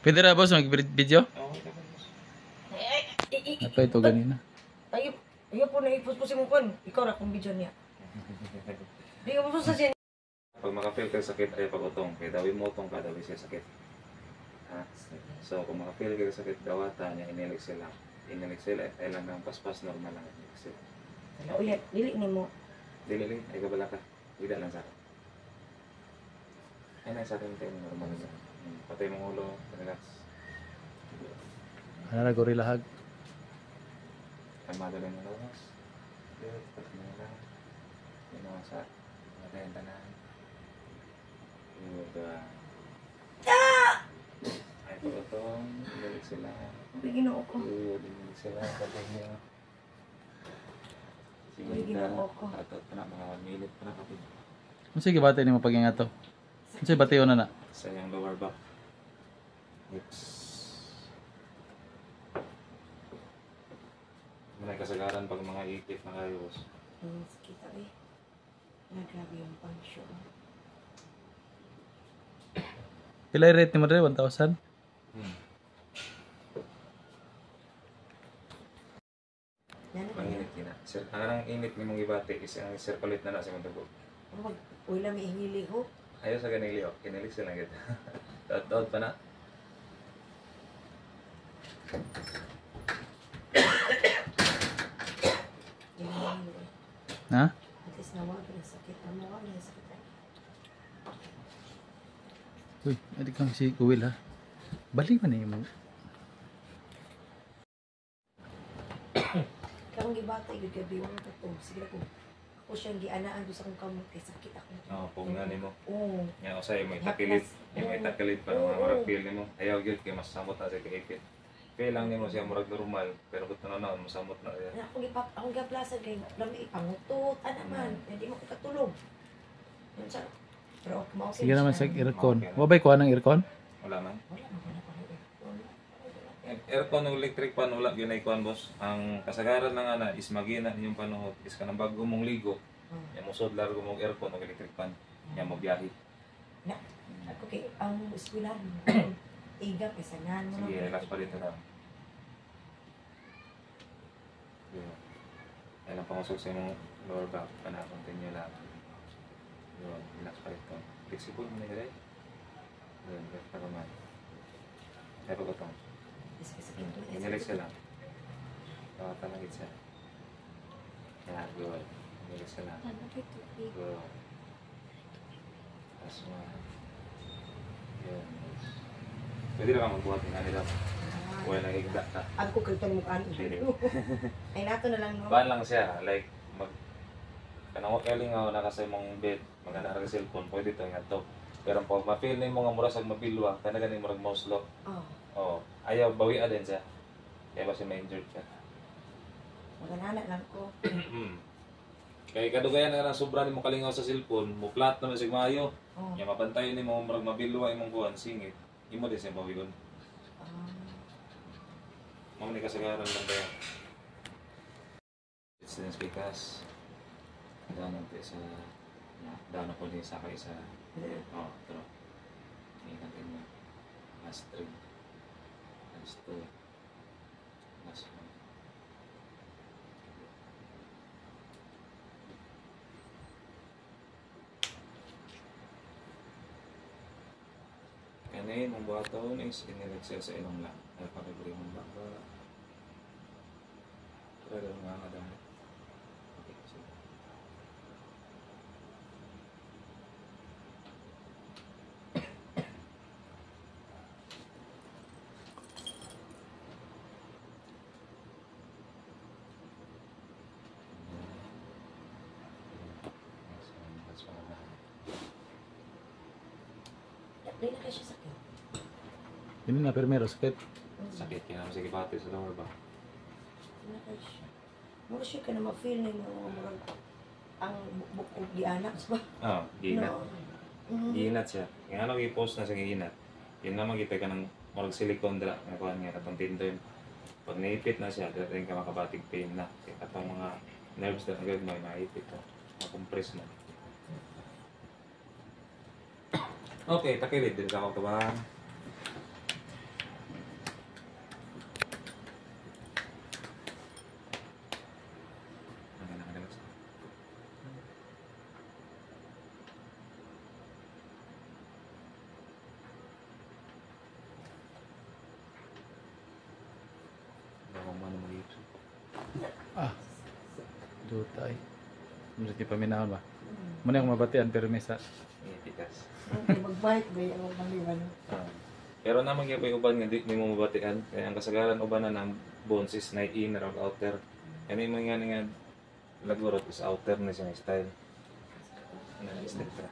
Pwede na boss mag-video? Oo, okay boss. Ito ito ganina. Ayaw po na ipuspusin mo kon. Ikaw ra kung video niya. Di ka po sa siya. Pag makapil ka sakit ay pag-utong. Kaya dawin mo utong ka, dawin siya sakit. Ha? So, kung makapil ka sakit, dawata niya, inilig sila. Inilig sila, ay lang ng paspas, normal lang. Inilig sila. Ulit, dili ni mo. Dili, ay kabala ka. Ida lang sa akin. Ay, na sa akin tayo, normal lang. Patay mong ulo, relax. Ano na gorilla hug? Kalmado lang yung lawas. Good, patay mo lang. Sa matayin tanan. Good. Ay, pag-utong, inilig sila. Ginoo ko. Good, inilig sila. Patay niyo. Sige, Ginoo ko. atot pa na, mga 1 minute pa na kapit. Sige bate ni mo pagingat to. Sige bate yun na. Sa yung lower back. Hips. May kasagaran pag mga ikit na kayo. Sakit ay. Grabe yung pansyo. Pila rate ni mo dre 1,000? Manginit yun na. Ang init ni mong ibati is ang circulate na sa mong dugo. Uy, lami hingili ho. Ayaw sa ganili o. Kinilig sila lang kita. Daot pa na. Ha? At least nawag na sakit. Nawag na sakit ay. Uy, edi kang si Kuwil ha. Balik man ni mo. Kang gibatay gud gabi wala ka to. Sige ko. Ako siyang gianaan do sa akong kamot kay sakit ako. Oo, kung nga ni mo. Oo. Yan o sa'yo, may takilit. Yung may takilit pa ng mga marag feel ni mo. Ayaw yun, kaya masamot na siya kaipit. Feel lang ni mo siya marag normal. Pero kung na masamot na siya. Ako giplasan kay lami ipangutot. Naman. Hindi mo ko katulog. Yan sa. Pero okay mo. Sige naman sa aircon. Wabay ko ng aircon? Wala man. Wala man ko na Aircon o electric pan, wala yun ay kuhan boss. Ang kasagaran ng ana is magina yung panuhot. Is ka ng bago mong ligo. Yung musod largo mong aircon o electric pan. Yung mo biyahe. Na. Ako kay ang eskwelahan mo. Iga kasanan mo. Sige, relax pa dito lang. Yan ang pangasok sa imong lower back. Continue lang. Yun, relax pa dito. Flexible mo na gano'n. Yun, relax pa naman. Ay pag-utong. Inilig siya lang. Tawatan lang siya. Yan, good. Inilig siya lang. Good. Tapos mo. Yun. Pwede na ka magbuhat ng kanila. Huwag nang igda ka. Ako ko kalito mo kan. Ay nato na lang no. Baan lang siya, like kanang kaling nga nakasay mong bed, magana ra cellphone, pwede to nga to. Pero pag ma-feel ni mo nga mura sag mapilwa, kana gani murag mouse lock. Oh, ayaw bawi din siya. Kaya ba siya ma-injured ka? Magana lang ko. Kaya kadugayan nga sobra ni mo kalingaw sa cellphone, mo flat naman sig maayo. Ya mabantayan ni mo murag mabilwa imong kuan singit. Imo din siya bawigon. Mamo ni kasagaran lang kaya. It's the speakers. Daan natin sa daan ako din sa kay sa pero ini natin mo last 3 last 2 last 1 kanin mong buhaton is inireksel sa ilong lang ay pag-ibig mong baka pero mga kadami. Dili na siya sakit. Ini na primero sakit. Sakit kaya naman sige bati sa lower back. Dili na siya. Mura siya ka na ma-feel na yung ang bukog gianak ba? Giinat. Giinat siya. Yung ano i-post na sa giinat. Yun naman kita ka ng marag silicone dala. Nakuha nga katong tinto yun. Pag naipit na siya, dating ka makabatig pain na. Kaya katong mga nerves na agad mo, maipit na. Makompress na. Okay, takilid din sa ako kabahan. Ah, duta ay. Mula di paminahon ba? Muna akong mabatian pero may sa... Itikas. Okay, mag-bike ba yung maliwan? Pero naman yung uban nga di mo mabatian. Kaya ang kasagaran uban na ng bones is na inner or outer. Yan yung mga nga lagurot is outer na siya style. Style ka.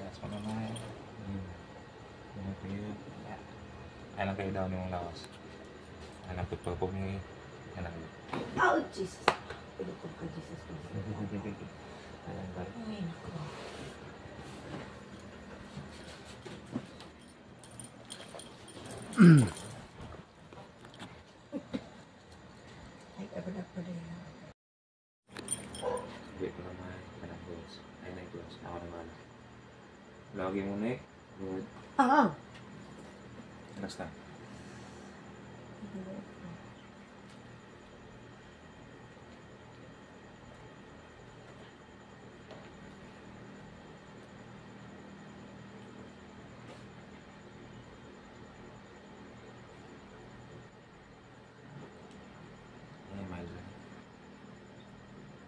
That's pa naman. Alam kayo daw nung lawas. Alam po pag pumungi. Alam ko. Oh, Jesus. Pinukod ka, Jesus. Alam ba? Ay, naku. Ay, kabadak pa rin. Wait ko naman. Alam ko. Ay, na-close. Ako naman. Lagi mo na eh. Good. Ah! Next time. Ay, mild lang.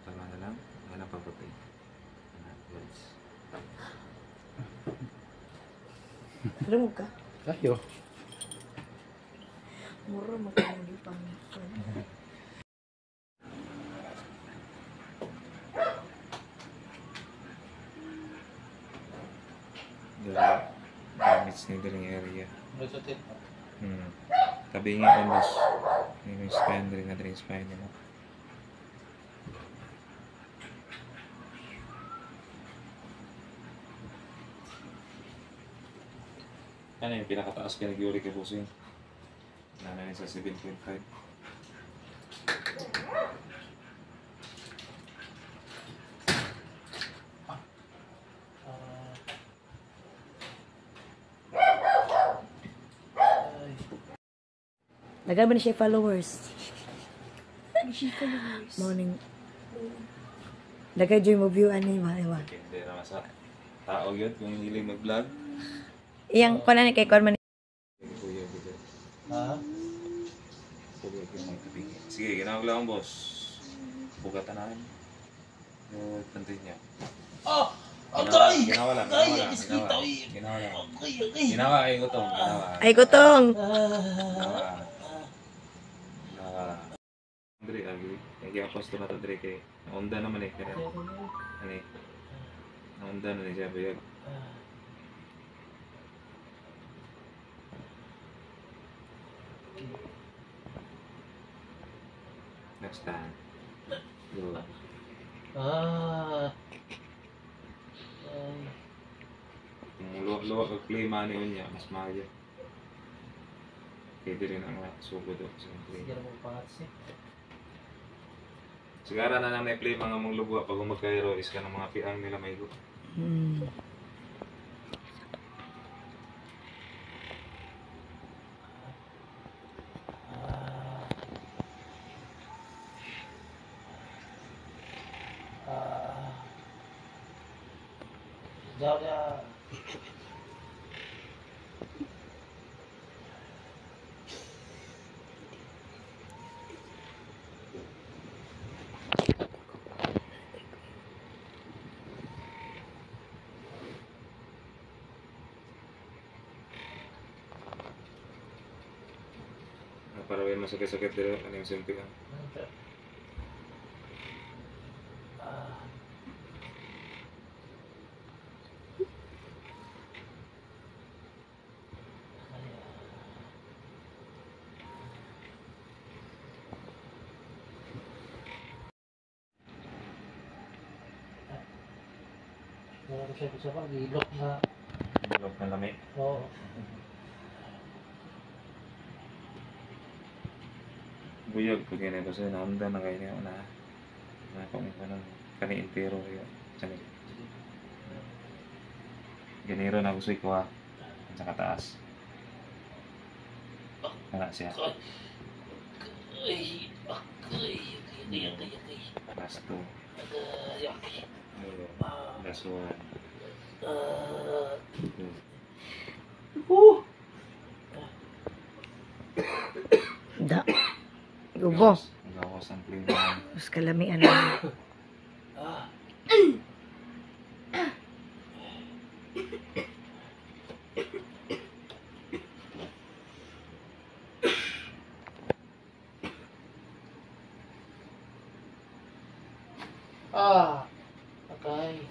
Tama na lang. Yan ang pagpapay. Words. Alam mo ka? Tayo. Mura magkakali pang Damage needling area. Tabi nga almost. Yung spine rin na rin spine mo. Ano yung pinakataas pinag-uric acid? Nananin sa 7.5. Lagay ba na siya followers? Morning. Lagay dyan mo view ani ba? Hindi naman sa tao yun kung hiling mag-vlog. Iyang ko na ni kay Korman. Kuya, kuya. Ha? Kuya, kuya, mga tubig. Sige, ginawag lang boss. Bugatan namin. Yung tantay niya. Oh! Okay! Ginawa lang. Ginawa, ay gutong. Ay kutong. Ginawa. Andre, lagi. Kaya posto na to, Andre, kay naunda naman eh. Kaya, ano eh. Naunda na siya, bayag. Next time. Go. Kung luwag ang play money niya, mas mahal. Pwede rin ang sugod o sa play. Sigara na lang na-play mga mong lugwa pag magkairo is ka ng mga piang nila may go. Para may masakit-sakit din ano yung simpi ka. Siya pa, gilok na. Log ng lamig. Oo. Buyog pag yun ito sa'yo, naunda na kayo niya na nakapamit ka ng kaniin pero yun. Sabi. Ganiro na gusto ko ha. Sa kataas. Wala siya. Last two. Last one. Two. Da. Gubo. Magawas ang clean. Mas kalamian na. Ah. Ah. Okay.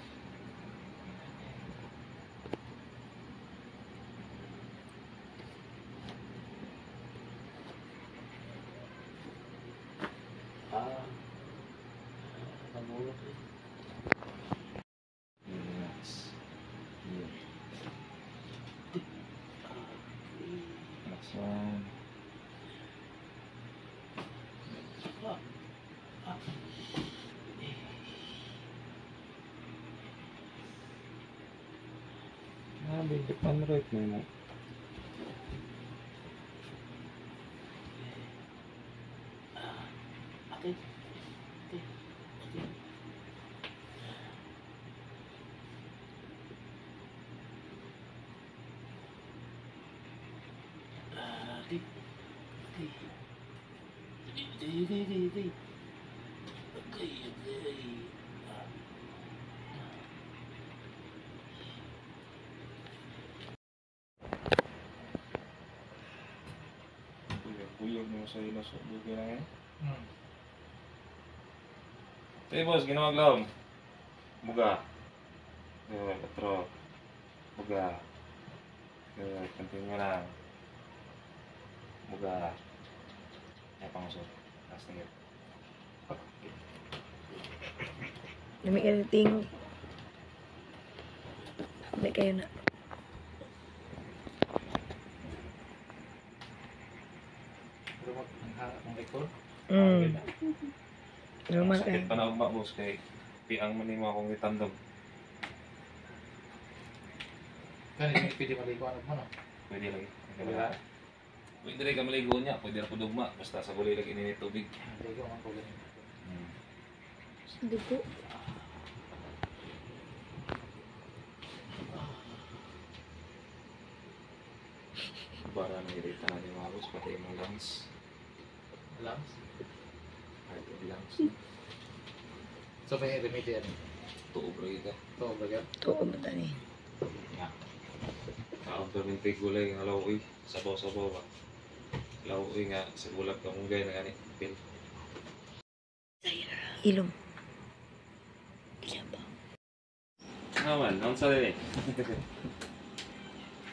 Ah. Nagulot eh. Relax. Yeah. Relax one. Bigit man right mo. Okay. Okay. Okay. Di. Di. Di. Di. Di. Di. Okay. Okay. Buyog mo sa ilo so bugay lang eh. Hmm. Hey boss, ginawa glawm. Buga. Patro. Buga. Continue lang. Buga. Ay pangusok. Last na yun. Dami ka ting. Dami kayo na. Pero ang record. Normal ka. Sakit pa na ugma boss kay piang man nimo akong itandog. Ganun yung pwede maligo mo no? Pwede lagi. Wala. Pwede rin ka maligo niya, pwede rin po dugma. Basta sa gulay lagi ininit tubig. Maligo man po ganun. Hindi po. Para nangirita na ni Mabos, pati yung lungs. Lungs? Heart and lungs. So may remedy yan. Tuog lagi ka. Ito ba yan? Oo ba tani? Nga. Kaon pa min gulay nga lawoy. Sabaw-sabaw ba. Lawoy nga sa bulag ka munggay na gani. Pil. Ilong. Naman, naman sa din eh.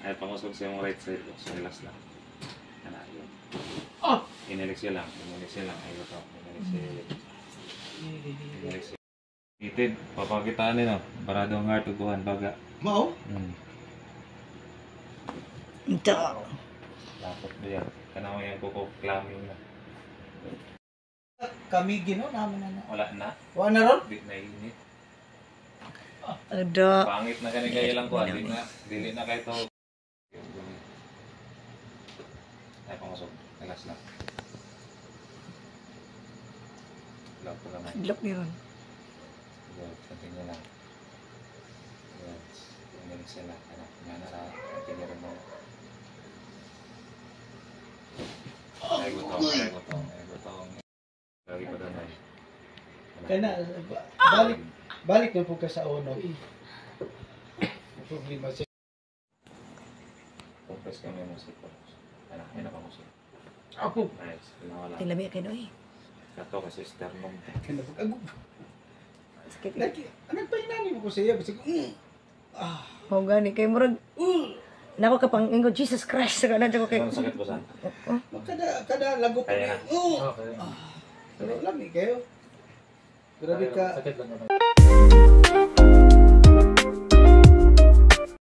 Ay, pangusog sa yung right side ko. So, relax lang. Ano, yun. Oh! Inelix lang. Inelix lang. Ayun ito. Inelix. Itid, papakitaan nyo. Barado ang heart, ubuhan, baga. Mao? Ito. Lapot na yan. Kanawa yung kuko, clamming na. Kami gino naman na. Wala na. Wala na ron? Di na init. Ada. Pangit na ganun kayo lang ko. Dili na kayo to. Ay, pangusog. Relax lang. Relax ko lang. Adlok ni ron. Good. Continue lang. Good. Inelix lang. Ano, manara. Continue rin mo. Ay, gutong. Ay, gutong. Ay, gutong. Lagi pa doon ay. Kaya na, balik na po ka sa uno. Problema siya. Compress kami mo sa ipos. Ano, yun ang musik. Ako. Nice. Pinawala. Tilami kayo eh. Kato kasi sternum. Kaya na pag-agub. Sakit. Lagi, anong pahinani mo ko sa iya? Basta ko, Mau gani kay murag. Nako ka pang ingo Jesus Christ sa kanan ko kay. Ano sakit ba saan? kada lago pa Kaya niya. na. Pero lami kayo. Grabe ka. Sakit lang naman.